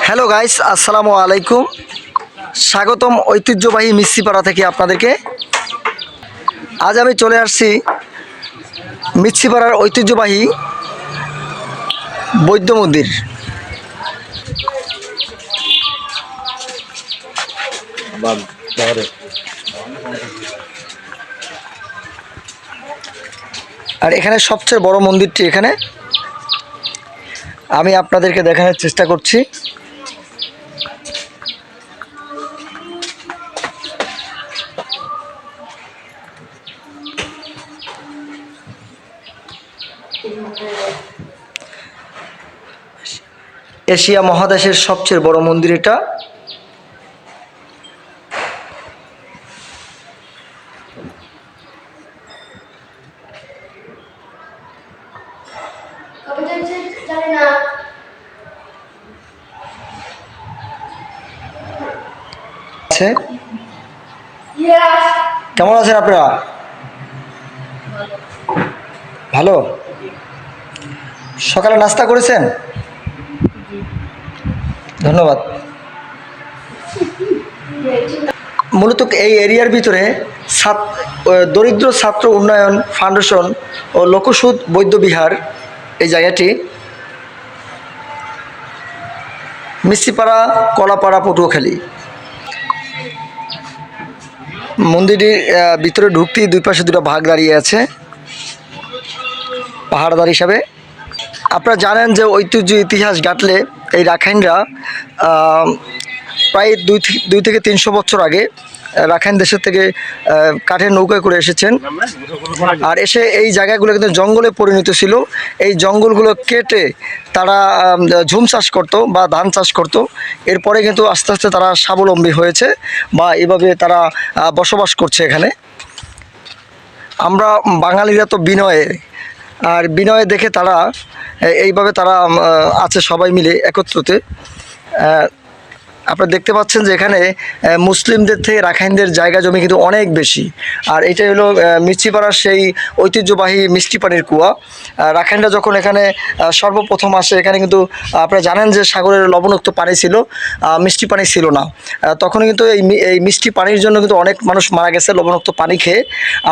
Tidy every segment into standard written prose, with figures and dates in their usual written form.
Hello guys, আসসালামু আলাইকুম। স্বাগতম ঐতিহ্যবাহী মিস্ত্রিপাড়া থেকে আপনাদেরকে। আজ আমি চলে আসছি মিস্ত্রিপাড়ার ঐতিহ্যবাহী বৌদ্ধ মন্দির। আর এখানে সবচেয়ে বড় মন্দিরটি এখানে আমি আপনাদেরকে দেখানোর চেষ্টা করছি। এশিয়া মহাদেশের সবচেয়ে বড় মন্দির এটা। কেমন আছেন আপনারা? ভালো। সকালে নাস্তা করেছেন? ধন্যবাদ। মূলত এই এরিয়ার ভিতরে দরিদ্র ছাত্র উন্নয়ন ফাউন্ডেশন ও লোকসুদ বৌদ্ধ বিহার, এই জায়গাটি মিস্ত্রিপাড়া, কলাপাড়া, পটুয়াখালী। মন্দিরটির ভিতরে ঢুকতেই দুই পাশে দুটো ভাগ দাঁড়িয়ে আছে পাহাড়দার হিসাবে। আপনারা জানেন যে ঐতিহ্য ইতিহাস ঘাটলে এই রাখাইনরা প্রায় দুই থেকে 300 বছর আগে রাখাইন দেশের থেকে কাঠের নৌকায় করে এসেছেন। আর এসে এই জায়গাগুলো কিন্তু জঙ্গলে পরিণত ছিল। এই জঙ্গলগুলো কেটে তারা ঝুম চাষ করতো বা ধান চাষ করতো। এরপরে কিন্তু আস্তে আস্তে তারা স্বাবলম্বী হয়েছে বা এভাবে তারা বসবাস করছে এখানে। আমরা বাঙালিরা তো বিনয়ে, আর বিনয়ে দেখে তারা এইভাবে তারা আছে সবাই মিলে একত্রতে। আপনারা দেখতে পাচ্ছেন যে এখানে মুসলিমদের থেকে রাখাইনদের জায়গা জমি কিন্তু অনেক বেশি। আর এটাই হলো মিস্ত্রিপাড়ার সেই ঐতিহ্যবাহী মিষ্টি পানির কুয়া। রাখাইনরা যখন এখানে সর্বপ্রথম আসে, এখানে কিন্তু আপনারা জানেন যে সাগরের লবণাক্ত পানি ছিল, মিষ্টি পানি ছিল না। তখন কিন্তু এই মিষ্টি পানির জন্য কিন্তু অনেক মানুষ মারা গেছে লবণাক্ত পানি খেয়ে।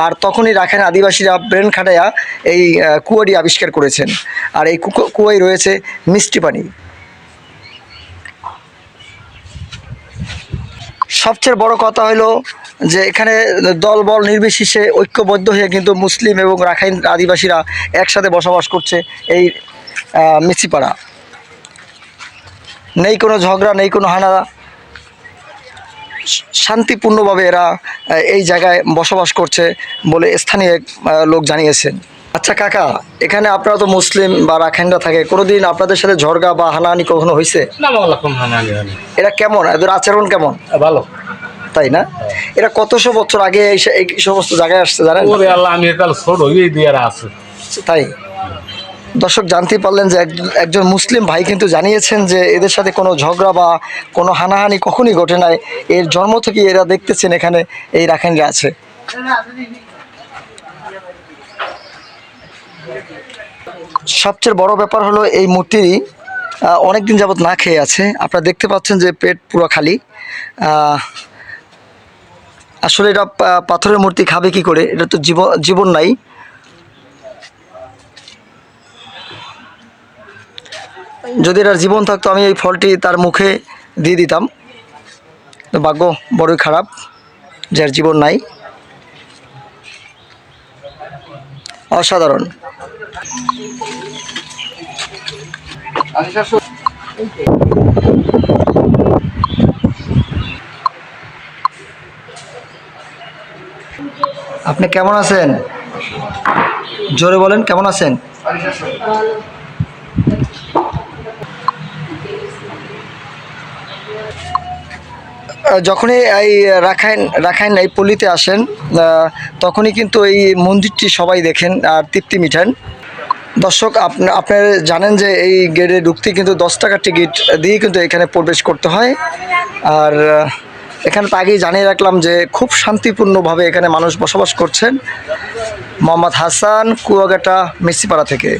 আর তখনই রাখাইন আদিবাসীরা ব্রেন খাটাইয়া এই কুয়াটি আবিষ্কার করেছেন। আর এই কুয়ায় রয়েছে মিষ্টি পানি। সবচেয়ে বড় কথা হলো যে এখানে দলবল নির্বিশেষে ঐক্যবদ্ধ হয়ে কিন্তু মুসলিম এবং রাখাইন আদিবাসীরা একসাথে বসবাস করছে এই মিস্ত্রিপাড়া। নেই কোনো ঝগড়া, নেই কোনো হানা, শান্তিপূর্ণভাবে এরা এই জায়গায় বসবাস করছে বলে স্থানীয় লোক জানিয়েছেন। আচ্ছা কাকা, এখানে আপনারা তো মুসলিম বা রাখাইনরা থাকে, কোনোদিন আপনাদের সাথে ঝগড়া বা হানাহানি কখনো হয়েছে? না, হানাহানি হয়নি। এরা কেমন, এদের আচরণ কেমন? ভালো। তাই না? এরা কতশো বছর আগে এই সমস্ত জায়গায় আসছে জানেন? আমি ছোট হয়ে দিয়ে আছে। তাই দর্শক জানতে পারলেন যে একজন মুসলিম ভাই কিন্তু জানিয়েছেন যে এদের সাথে কোনো ঝগড়া বা কোনো হানাহানি কখনই ঘটে নাই। এর জন্ম থেকে এরা দেখতেছেন এখানে এই রাখাইনরা আছে। সবচেয়ে বড় ব্যাপার হলো এই মূর্তি অনেকদিন যাবৎ না খেয়ে আছে। আপনারা দেখতে পাচ্ছেন যে পেট পুরো খালি। আসলে এটা পাথরের মূর্তি, খাবে কি করে? এটা তো জীবন নাই। যদি এটার জীবন থাকতো আমি এই ফলটি তার মুখে দিয়ে দিতাম। ভাগ্য বড়ই খারাপ যার জীবন নাই। অসাধারণ। আপনি কেমন আছেন? জোরে বলেন, কেমন আছেন? যখনই এই রাখাইন এই পল্লীতে আসেন তখনই কিন্তু এই মন্দিরটি সবাই দেখেন আর তৃপ্তি মিঠান। দর্শক আপনারা জানেন যে এই গেটে ঢুকতে কিন্তু 10 টাকার টিকিট দিয়ে কিন্তু এখানে প্রবেশ করতে হয়। আর এখানে তো আগেই জানিয়ে রাখলাম যে খুব শান্তিপূর্ণভাবে এখানে মানুষ বসবাস করছেন। মোহাম্মদ হাসান, কুয়াকাটা, মিস্ত্রিপাড়া থেকে।